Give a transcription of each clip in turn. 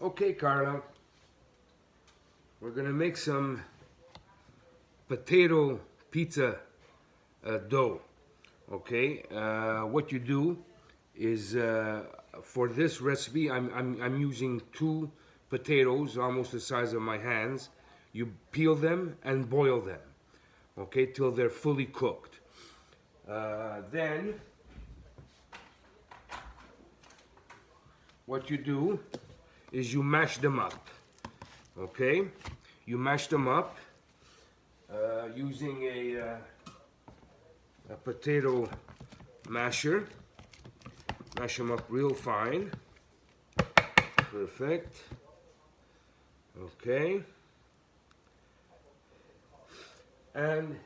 Okay, Carla, we're gonna make some potato pizza dough. Okay, what you do is for this recipe, I'm using two potatoes, almost the size of my hands. You peel them and boil them, okay, till they're fully cooked. Then what you do is you mash them up. Okay, you mash them up using a potato masher. Mash them up real fine. Perfect. Okay. And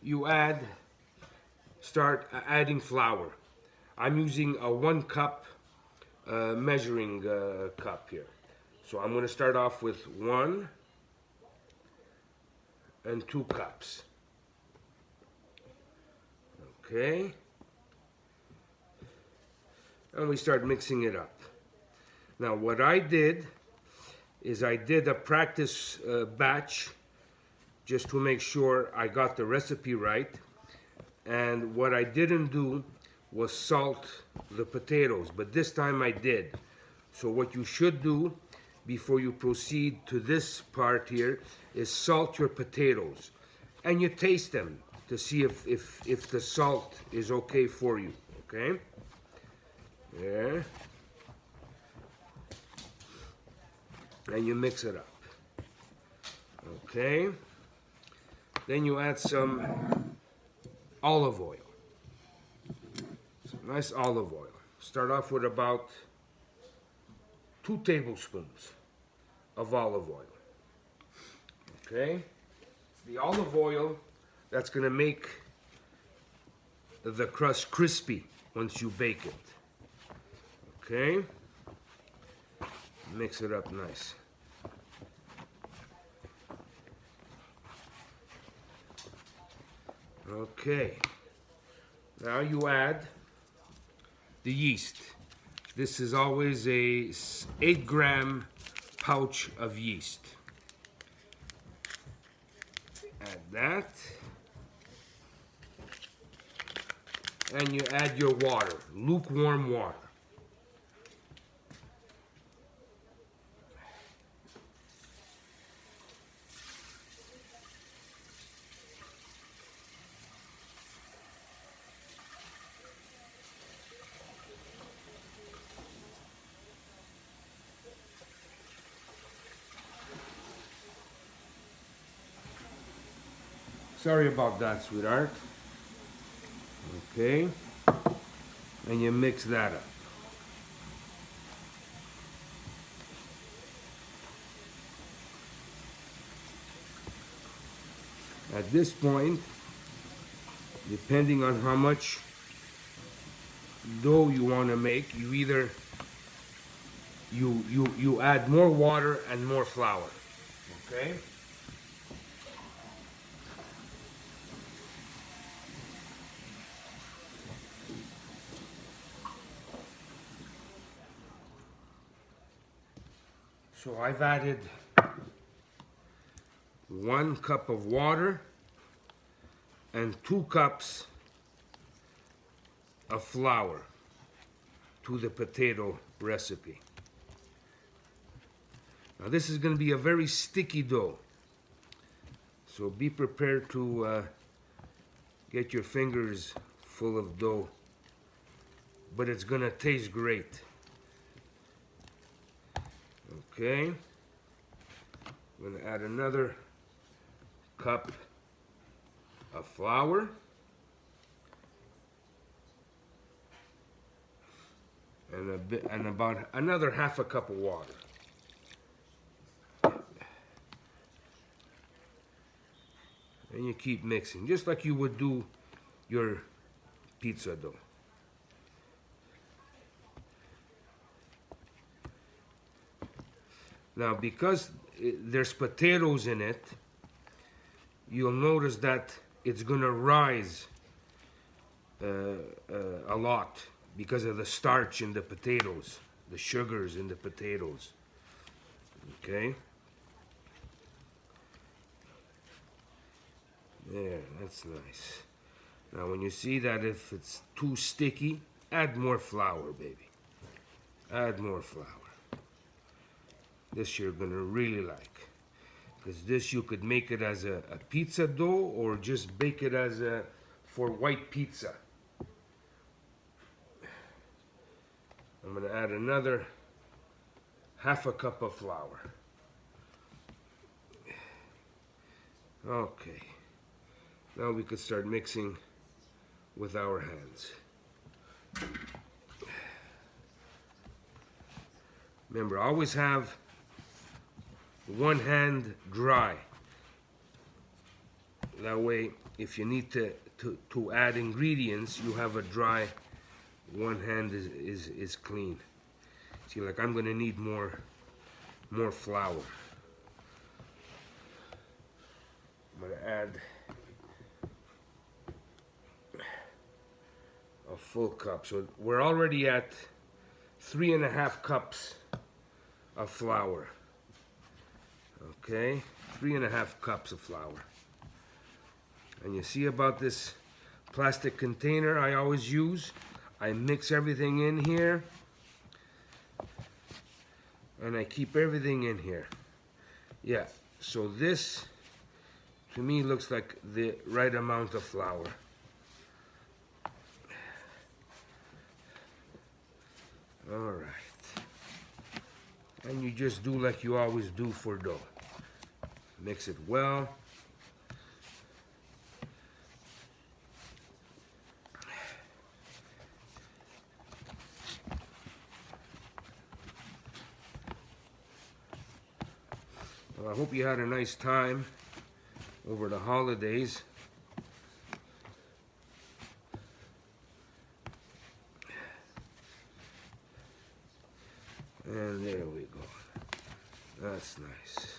you start adding flour. I'm using a 1 cup measuring cup here. So I'm going to start off with 1 and 2 cups. Okay. And we start mixing it up. Now what I did is I did a practice batch just to make sure I got the recipe right. And what I didn't do was salt the potatoes, but this time I did. So what you should do before you proceed to this part here is salt your potatoes. And you taste them to see if the salt is okay for you, okay? There. And you mix it up. Okay. Then you add some olive oil. Some nice olive oil. Start off with about 2 tablespoons of olive oil. Okay. It's the olive oil that's going to make the crust crispy once you bake it. Okay. Mix it up nice. Okay. Now you add the yeast. This is always a 8-gram pouch of yeast. Add that. And you add your water, lukewarm water. Sorry about that, sweetheart. Okay. And you mix that up. At this point, depending on how much dough you want to make, you either you add more water and more flour. Okay? So I've added 1 cup of water and 2 cups of flour to the potato recipe. Now this is going to be a very sticky dough, so be prepared to get your fingers full of dough, but it's going to taste great. Okay, I'm going to add another cup of flour and about another half a cup of water. And you keep mixing, just like you would do your pizza dough. Now, because there's potatoes in it, you'll notice that it's going to rise a lot because of the starch in the potatoes. the sugars in the potatoes. Okay? There, that's nice. Now when you see that if it's too sticky, add more flour, baby. Add more flour. This you're gonna really like. Because this you could make it as a pizza dough or just bake it as a for white pizza. I'm gonna add another half a cup of flour. Okay. Now we could start mixing with our hands. Remember, always have one hand dry. That way, if you need to add ingredients, you have a dry, one hand is clean. See, like I'm gonna need more flour. I'm gonna add a full cup. So we're already at 3.5 cups of flour. Okay, 3.5 cups of flour. And you see about this plastic container I always use? I mix everything in here and I keep everything in here. Yeah, so this to me looks like the right amount of flour. All right. And you just do like you always do for dough. Mix it well. Well, I hope you had a nice time over the holidays. And there we go. That's nice.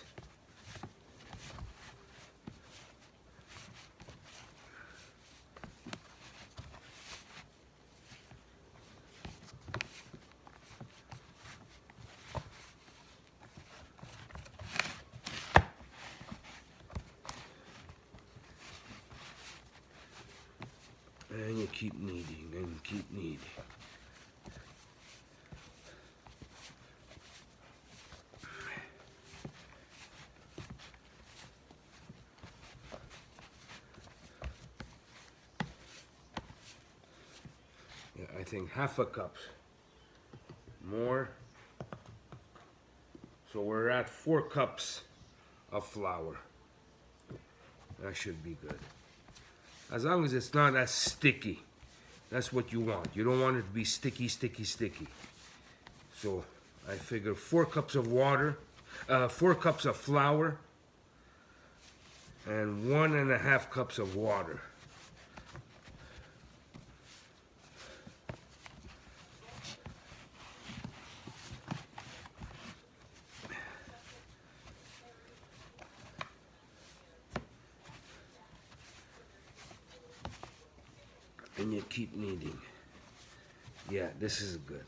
And you keep kneading and keep kneading. Yeah, I think half a cup more. So we're at 4 cups of flour. That should be good. As long as it's not as sticky. That's what you want. You don't want it to be sticky, sticky, sticky. So I figure 4 cups of water, 4 cups of flour, and 1.5 cups of water. And you keep kneading. Yeah, this is good.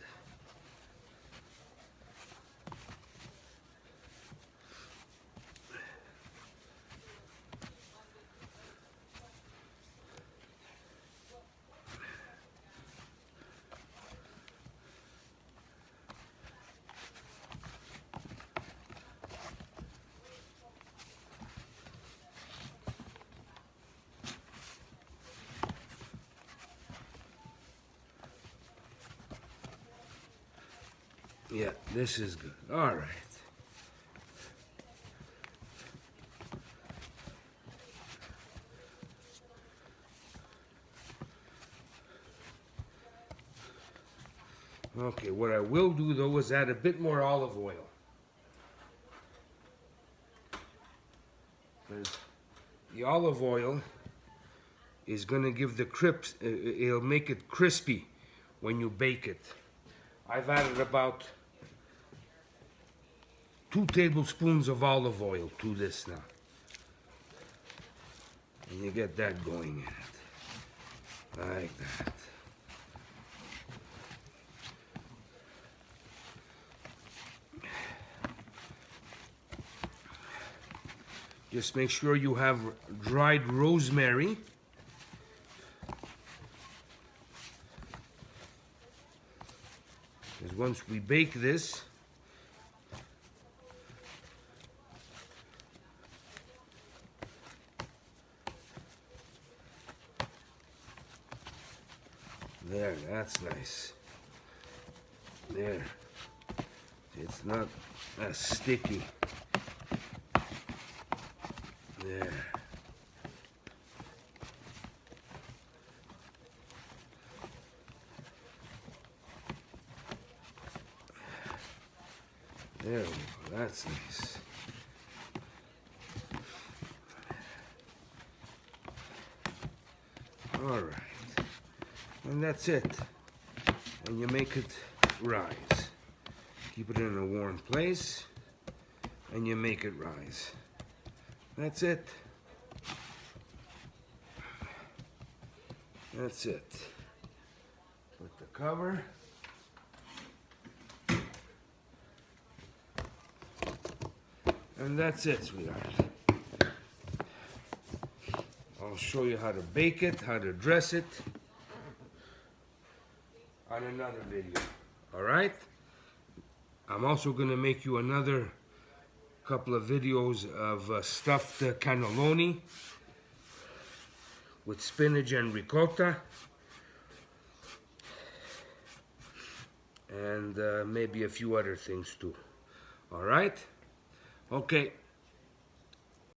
Yeah, this is good. All right. Okay, what I will do though is add a bit more olive oil. Because the olive oil is going to give the crisp, it'll make it crispy when you bake it. I've added about 2 tablespoons of olive oil to this now. And you get that going in it. Like that. Just make sure you have dried rosemary. Because once we bake this, there, that's nice. There. It's not as sticky. There. There we go. That's nice. All right. And that's it. And you make it rise. Keep it in a warm place, and you make it rise. That's it. That's it. Put the cover. And that's it, sweetheart. I'll show you how to bake it, how to dress it on another video. All right? I'm also going to make you another couple of videos of stuffed cannelloni with spinach and ricotta, and maybe a few other things too. All right? Okay.